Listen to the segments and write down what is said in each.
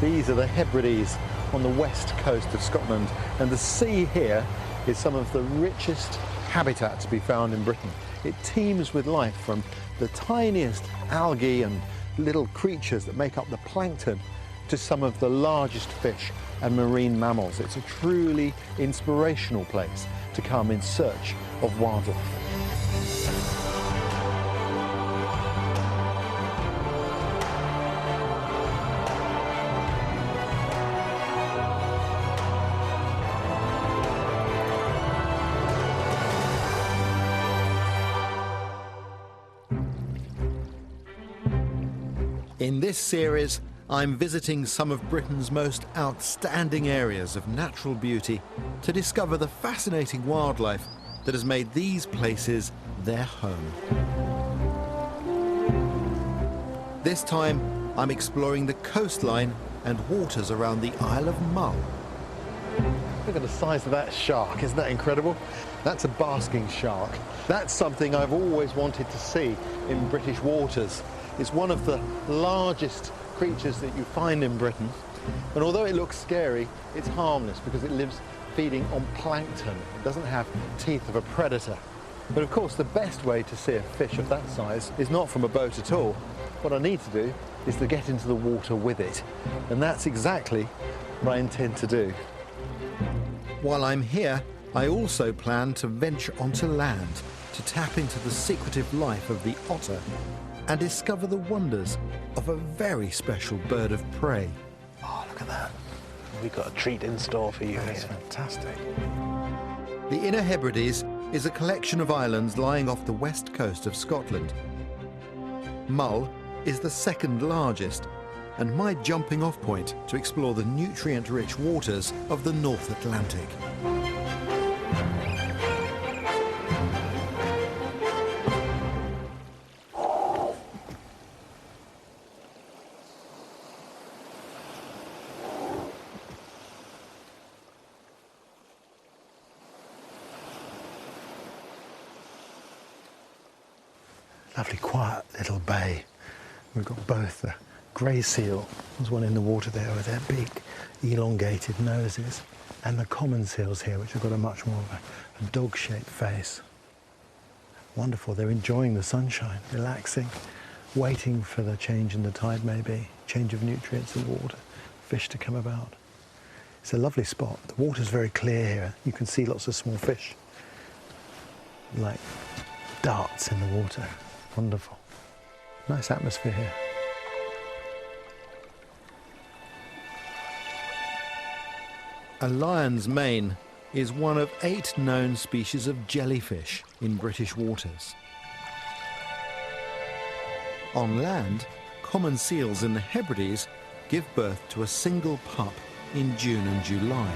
These are the Hebrides on the west coast of Scotland, and the sea here is some of the richest habitat to be found in Britain. It teems with life, from the tiniest algae and little creatures that make up the plankton to some of the largest fish and marine mammals. It's a truly inspirational place to come in search of wildlife. In this series, I'm visiting some of Britain's most outstanding areas of natural beauty to discover the fascinating wildlife that has made these places their home. This time, I'm exploring the coastline and waters around the Isle of Mull. Look at the size of that shark, isn't that incredible? That's a basking shark. That's something I've always wanted to see in British waters. It's one of the largest creatures that you find in Britain, and although it looks scary, it's harmless because it lives feeding on plankton. It doesn't have teeth of a predator. But of course, the best way to see a fish of that size is not from a boat at all. What I need to do is to get into the water with it, and that's exactly what I intend to do. While I'm here, I also plan to venture onto land to tap into the secretive life of the otter and discover the wonders of a very special bird of prey. Oh, look at that. We've got a treat in store for you. That's fantastic. The Inner Hebrides is a collection of islands lying off the west coast of Scotland. Mull is the second largest, and my jumping off point to explore the nutrient-rich waters of the North Atlantic. Lovely quiet little bay. We've got both the grey seal, there's one in the water there with their big elongated noses, and the common seals here, which have got a much more of a dog-shaped face. Wonderful, they're enjoying the sunshine, relaxing, waiting for the change in the tide maybe, change of nutrients in water, fish to come about. It's a lovely spot. The water's very clear here. You can see lots of small fish, like darts in the water. Wonderful. Nice atmosphere here. A lion's mane is one of 8 known species of jellyfish in British waters. On land, common seals in the Hebrides give birth to a single pup in June and July.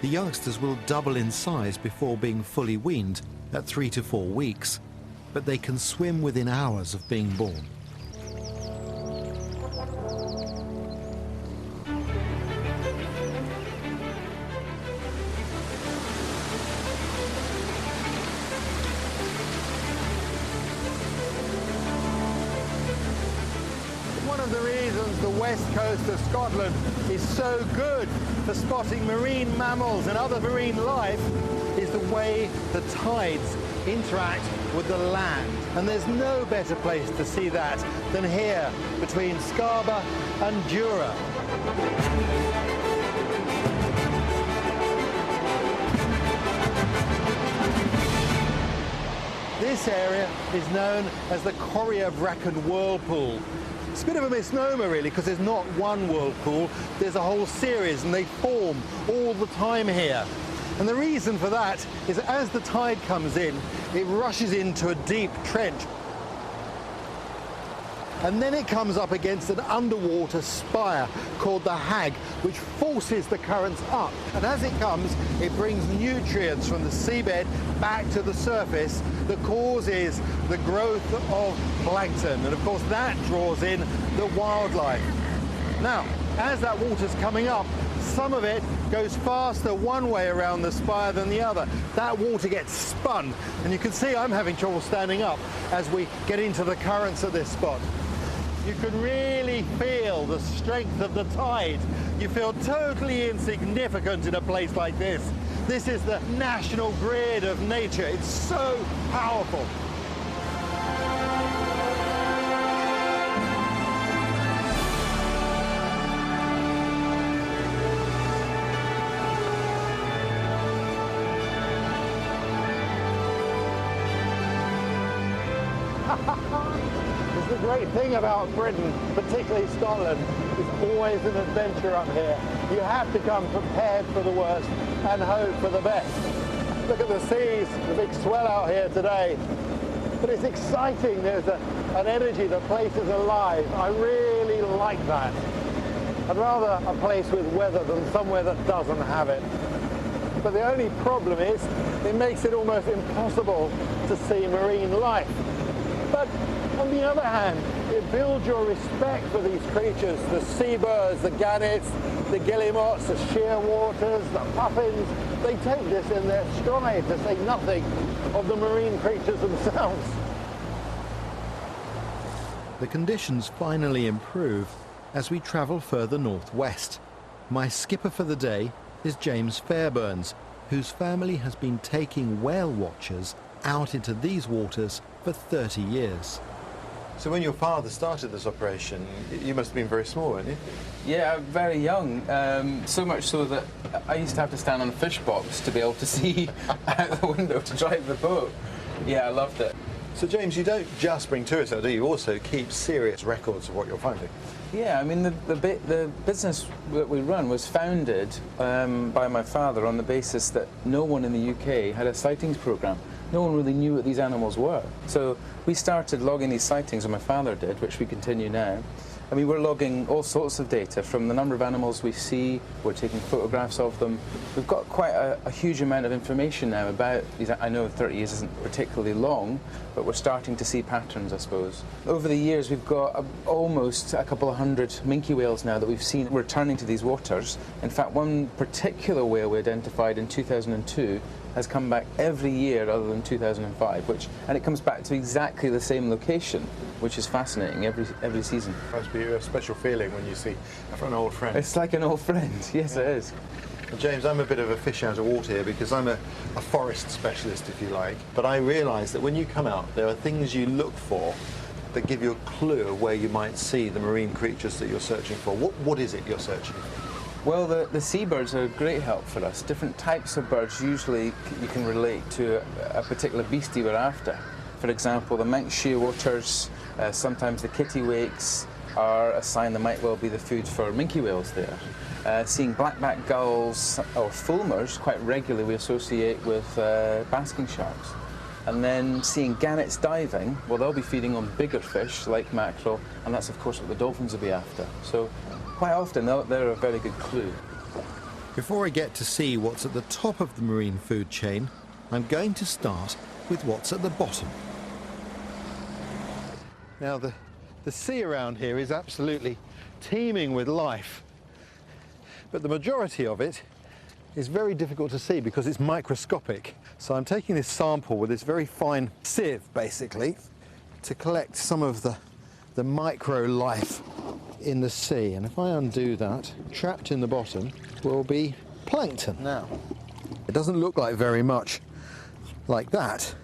The youngsters will double in size before being fully weaned at 3 to 4 weeks, but they can swim within hours of being born. One of the reasons the west coast of Scotland is so good for spotting marine mammals and other marine life is the way the tides interact with the land. And there's no better place to see that than here between Scarborough and Jura. This area is known as the Corriebracken Whirlpool. It's a bit of a misnomer really, because there's not one whirlpool, there's a whole series and they form all the time here. And the reason for that is that as the tide comes in, it rushes into a deep trench. And then it comes up against an underwater spire called the Hag, which forces the currents up. And as it comes, it brings nutrients from the seabed back to the surface that causes the growth of plankton. And of course, that draws in the wildlife. Now, as that water's coming up, some of it goes faster one way around the spire than the other. That water gets spun, and you can see I'm having trouble standing up as we get into the currents at this spot. You can really feel the strength of the tide. You feel totally insignificant in a place like this. This is the national grid of nature. It's so powerful. The great thing about Britain, particularly Scotland, is always an adventure up here. You have to come prepared for the worst and hope for the best. Look at the seas, the big swell out here today. But it's exciting, there's an energy, the place is alive. I really like that. I'd rather a place with weather than somewhere that doesn't have it. But the only problem is, it makes it almost impossible to see marine life. But on the other hand, it builds your respect for these creatures, the seabirds, the gannets, the guillemots, the shearwaters, the puffins. They take this in their stride, to say nothing of the marine creatures themselves. The conditions finally improve as we travel further northwest. My skipper for the day is James Fairburns, whose family has been taking whale watchers out into these waters for 30 years. So when your father started this operation, you must have been very small, weren't you? Yeah, very young. So much so that I used to have to stand on a fish box to be able to see out the window to drive the boat. Yeah, I loved it. So James, you don't just bring tourists out, do you? You also keep serious records of what you're finding. Yeah, I mean, the business that we run was founded by my father on the basis that no one in the UK had a sightings program. No one really knew what these animals were. So we started logging these sightings, or my father did, which we continue now. I mean, we're logging all sorts of data, from the number of animals we see, we're taking photographs of them. We've got quite a huge amount of information now about these. I know 30 years isn't particularly long, but we're starting to see patterns, I suppose. Over the years, we've got almost a couple of hundred minke whales now that we've seen returning to these waters. In fact, one particular whale we identified in 2002 has come back every year other than 2005, and it comes back to exactly the same location, which is fascinating every season. It must be a special feeling when you see an old friend. It's like an old friend, yes, yeah. It is. Well, James, I'm a bit of a fish out of water here because I'm a forest specialist, if you like, but I realise that when you come out, there are things you look for that give you a clue of where you might see the marine creatures that you're searching for. What is it you're searching for? Well, the seabirds are a great help for us. Different types of birds, usually you can relate to a particular beastie we're after. For example, the Manx shearwaters, sometimes the kittiwakes are a sign there might well be the food for minke whales there. Seeing blackback gulls or fulmars quite regularly we associate with basking sharks. And then seeing gannets diving, well, they'll be feeding on bigger fish like mackerel, and that's of course what the dolphins will be after. So quite often they're a very good clue. Before I get to see what's at the top of the marine food chain, I'm going to start with what's at the bottom. Now the sea around here is absolutely teeming with life, but the majority of it is very difficult to see because it's microscopic. So I'm taking this sample with this very fine sieve, basically, to collect some of the micro life in the sea. And if I undo that, trapped in the bottom will be plankton. Now, it doesn't look like very much like that,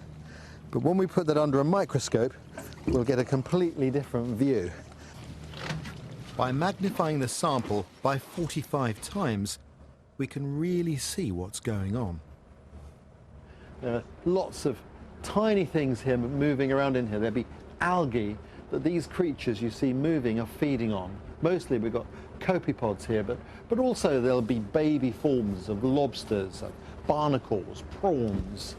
but when we put that under a microscope, we'll get a completely different view. By magnifying the sample by 45 times, we can really see what's going on. There are lots of tiny things here moving around in here. There'll be algae that these creatures you see moving are feeding on. Mostly we've got copepods here, but also there'll be baby forms of lobsters, of barnacles, prawns,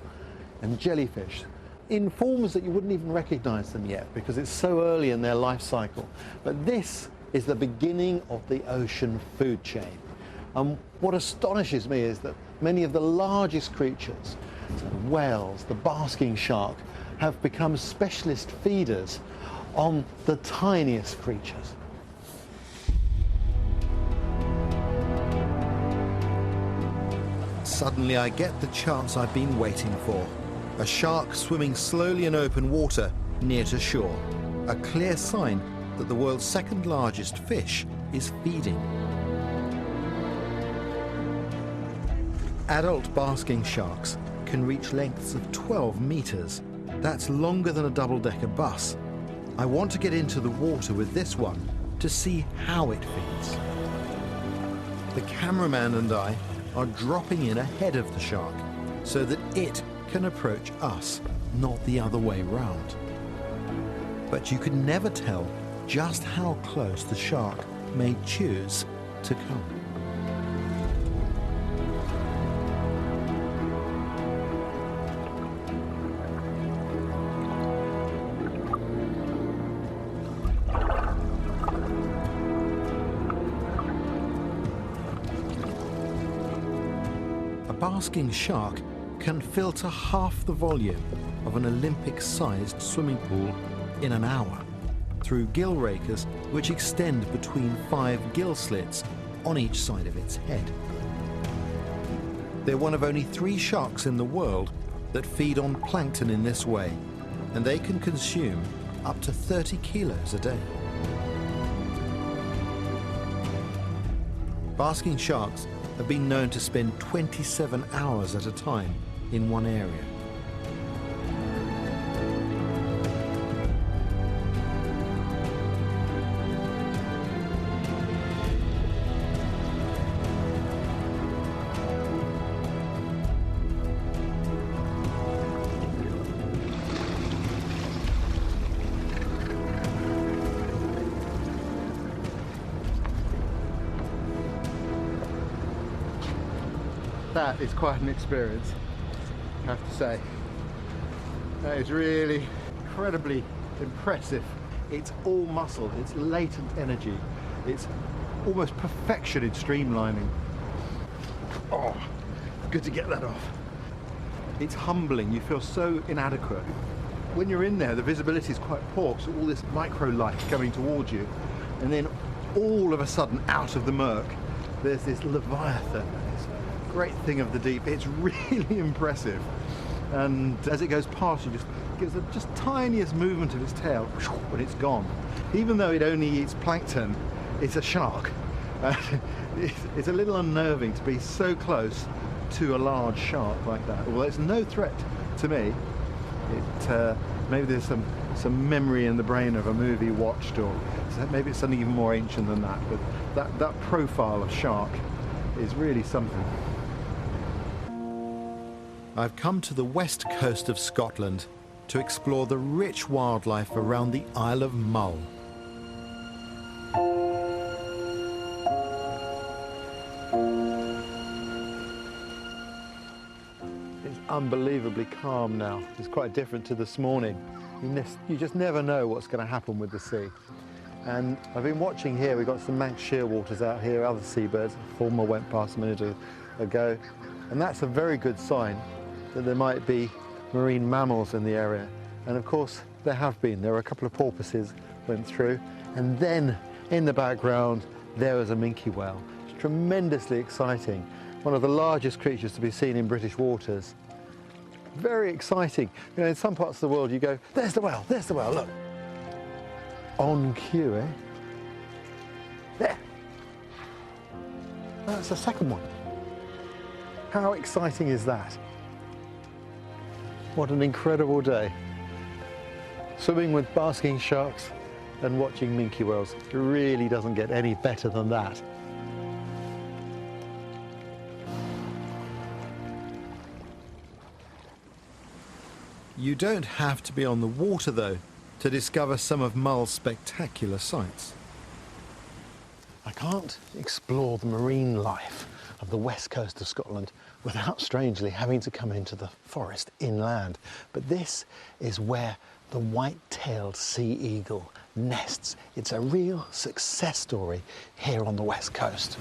and jellyfish, in forms that you wouldn't even recognize them yet because it's so early in their life cycle. But this is the beginning of the ocean food chain. And what astonishes me is that many of the largest creatures, the whales, the basking shark, have become specialist feeders on the tiniest creatures. Suddenly I get the chance I've been waiting for. A shark swimming slowly in open water near to shore. A clear sign that the world's second largest fish is feeding. Adult basking sharks can reach lengths of 12 meters. That's longer than a double-decker bus. I want to get into the water with this one to see how it feeds. The cameraman and I are dropping in ahead of the shark so that it can approach us, not the other way round. But you can never tell just how close the shark may choose to come. A basking shark can filter half the volume of an Olympic-sized swimming pool in an hour through gill rakers which extend between 5 gill slits on each side of its head. They're one of only 3 sharks in the world that feed on plankton in this way, and they can consume up to 30 kilos a day. Basking sharks have been known to spend 27 hours at a time in one area. That is quite an experience, I have to say. That is really incredibly impressive. It's all muscle, it's latent energy, it's almost perfection in streamlining. Oh, good to get that off. It's humbling, you feel so inadequate. When you're in there, the visibility is quite poor, so all this micro light coming towards you, and then all of a sudden, out of the murk, there's this leviathan. Great thing of the deep. It's really impressive, and as it goes past you, just gives the just tiniest movement of its tail when it's gone. Even though it only eats plankton, it's a shark. It's a little unnerving to be so close to a large shark like that. Well, it's no threat to me. Maybe there's some memory in the brain of a movie watched, or maybe it's something even more ancient than that, but that profile of shark is really something. I've come to the west coast of Scotland to explore the rich wildlife around the Isle of Mull. It's unbelievably calm now. It's quite different to this morning. You just never know what's going to happen with the sea. And I've been watching here, we've got some Manx shearwaters out here, other seabirds. A former went past a minute ago. And that's a very good sign that there might be marine mammals in the area. And of course, there have been. There were a couple of porpoises went through. And then in the background, there was a minke whale. It's tremendously exciting. One of the largest creatures to be seen in British waters. Very exciting. You know, in some parts of the world, you go, there's the whale, look. On cue, eh? There. That's the second one. How exciting is that? What an incredible day. Swimming with basking sharks and watching minke whales. It really doesn't get any better than that. You don't have to be on the water, though, to discover some of Mull's spectacular sights. I can't explore the marine life of the west coast of Scotland without, strangely, having to come into the forest inland. But this is where the white-tailed sea eagle nests. It's a real success story here on the west coast.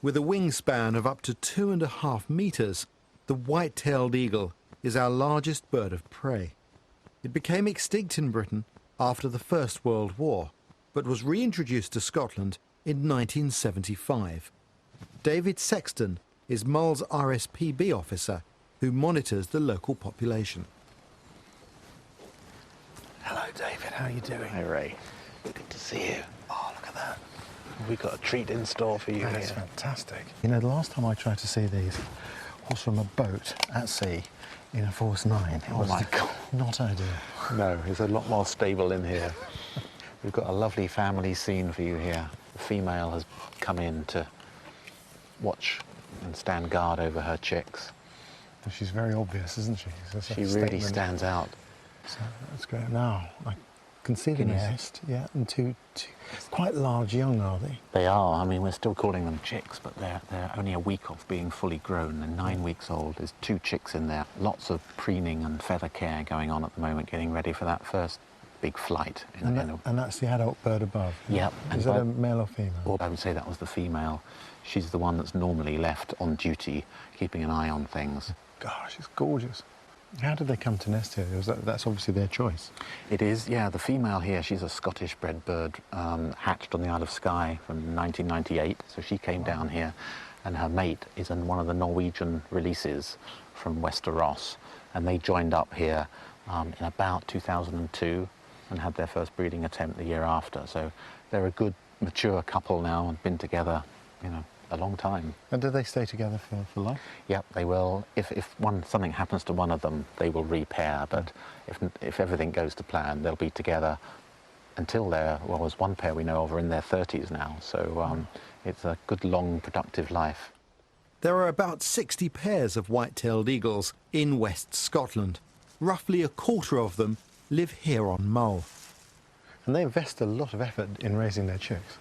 With a wingspan of up to 2.5 meters, the white-tailed eagle is our largest bird of prey. It became extinct in Britain after the First World War, but was reintroduced to Scotland in 1975. David Sexton is Mull's RSPB officer who monitors the local population. Hello, David. how are you doing? Hey Ray, good to see you. Oh, look at that. We've got a treat in store for you. That is fantastic. You know, the last time I tried to see these was from a boat at sea in a Force 9. It was my God. not ideal. No, it's a lot more stable in here. We've got a lovely family scene for you here. The female has come in to watch and stand guard over her chicks. And she's very obvious, isn't she? She really stands out. So let's go now. I can see the nest, yeah, and two quite large young, are they? They are. I mean, we're still calling them chicks, but they're only a week off being fully grown. They're 9 weeks old. There's 2 chicks in there. Lots of preening and feather care going on at the moment, getting ready for that first big flight. And that's the adult bird above? Yep. Is that a male or female? Well, I would say that was the female. She's the one that's normally left on duty, keeping an eye on things. Gosh, it's gorgeous. How did they come to nest here? That's obviously their choice. It is, yeah. The female here, she's a Scottish-bred bird, hatched on the Isle of Skye from 1998. So she came down here, and her mate is in one of the Norwegian releases from Westeros, and they joined up here in about 2002 and had their first breeding attempt the year after. So they're a good, mature couple now and been together, you know, a long time. And do they stay together for life? Yep, they will. If something happens to one of them, they will repair. But if everything goes to plan, they'll be together until there's one pair we know of are in their 30s now. So it's a good, long, productive life. There are about 60 pairs of white-tailed eagles in West Scotland. Roughly a quarter of them live here on Mull. And they invest a lot of effort in raising their chicks.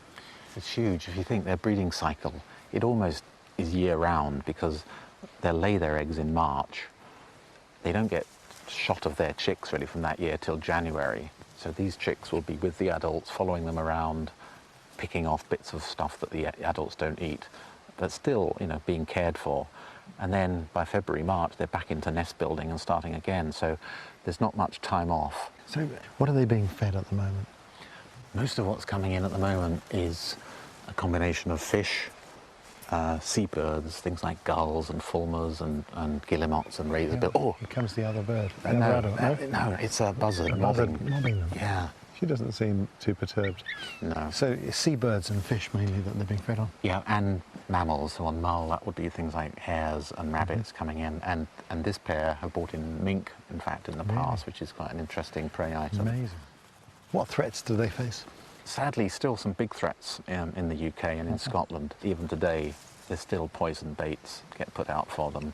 It's huge. If you think their breeding cycle, it almost is year-round because they'll lay their eggs in March. They don't get shot of their chicks really from that year till January. So these chicks will be with the adults, following them around, picking off bits of stuff that the adults don't eat, but still, you know, being cared for. And then by February, March, they're back into nest building and starting again. So there's not much time off. So what are they being fed at the moment? Most of what's coming in at the moment is a combination of fish, seabirds, things like gulls and fulmars and guillemots and razorbill. Oh, here comes the other bird. No, it's a buzzard mobbing them. Yeah. She doesn't seem too perturbed. No. So it's seabirds and fish mainly that they're being fed on? Yeah, and mammals. So on Mull, that would be things like hares and rabbits coming in. And this pair have brought in mink, in fact, in the past, which is quite an interesting prey item. Amazing. What threats do they face? Sadly, still some big threats in the UK and in Scotland. Even today, there's still poison baits get put out for them.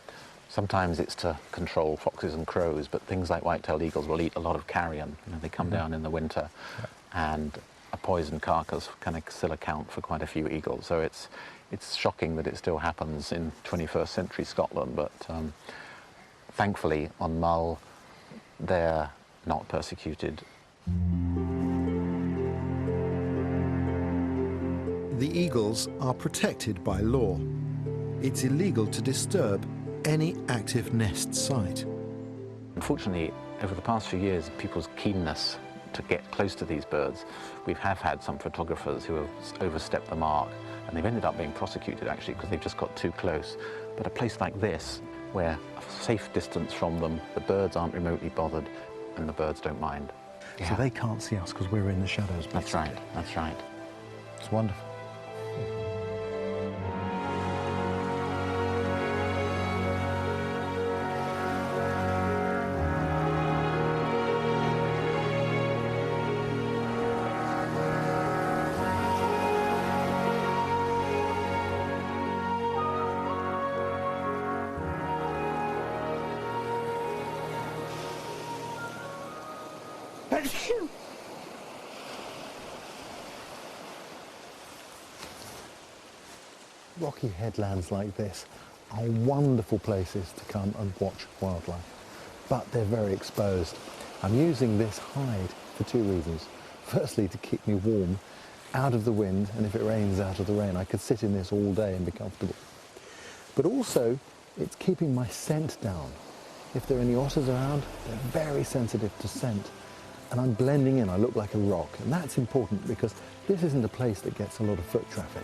Sometimes it's to control foxes and crows, but things like white-tailed eagles will eat a lot of carrion. You know, they come down in the winter, and a poison carcass can still account for quite a few eagles. So it's shocking that it still happens in 21st century Scotland, but thankfully on Mull, they're not persecuted. The eagles are protected by law. It's illegal to disturb any active nest site. Unfortunately, over the past few years, people's keenness to get close to these birds, we have had some photographers who have overstepped the mark, and they've ended up being prosecuted actually because they've just got too close. But a place like this, where a safe distance from them, the birds aren't remotely bothered, and the birds don't mind. Yeah. So they can't see us because we're in the shadows, basically. That's right, that's right. It's wonderful. Rocky headlands like this are wonderful places to come and watch wildlife, but they're very exposed. I'm using this hide for 2 reasons. Firstly, to keep me warm out of the wind, and if it rains, out of the rain. I could sit in this all day and be comfortable. But also, it's keeping my scent down. If there are any otters around, they're very sensitive to scent. And I'm blending in, I look like a rock. And that's important because this isn't a place that gets a lot of foot traffic.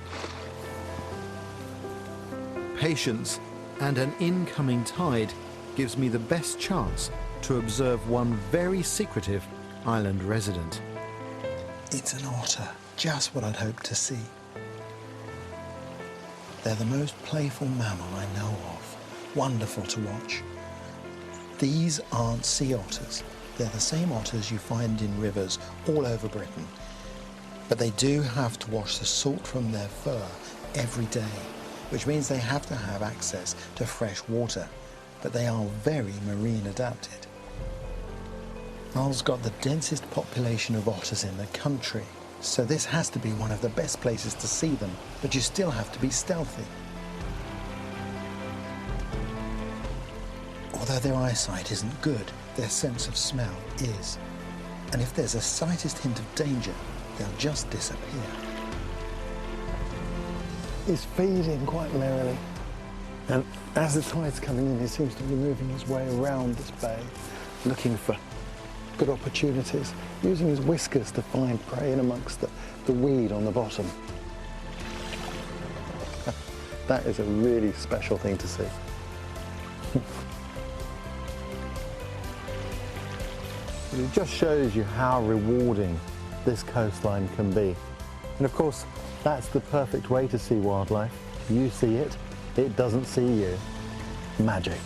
Patience and an incoming tide gives me the best chance to observe one very secretive island resident. It's an otter, just what I'd hoped to see. They're the most playful mammal I know of. Wonderful to watch. These aren't sea otters. They're the same otters you find in rivers all over Britain. But they do have to wash the salt from their fur every day, which means they have to have access to fresh water. But they are very marine adapted. Mull's got the densest population of otters in the country, so this has to be one of the best places to see them, but you still have to be stealthy. Although their eyesight isn't good, their sense of smell is. And if there's the slightest hint of danger, they'll just disappear. He's feeding quite merrily. And as the tide's coming in, he seems to be moving his way around this bay, looking for good opportunities, using his whiskers to find prey in amongst the weed on the bottom. That is a really special thing to see. It just shows you how rewarding this coastline can be. And of course, that's the perfect way to see wildlife. You see it, it doesn't see you. Magic.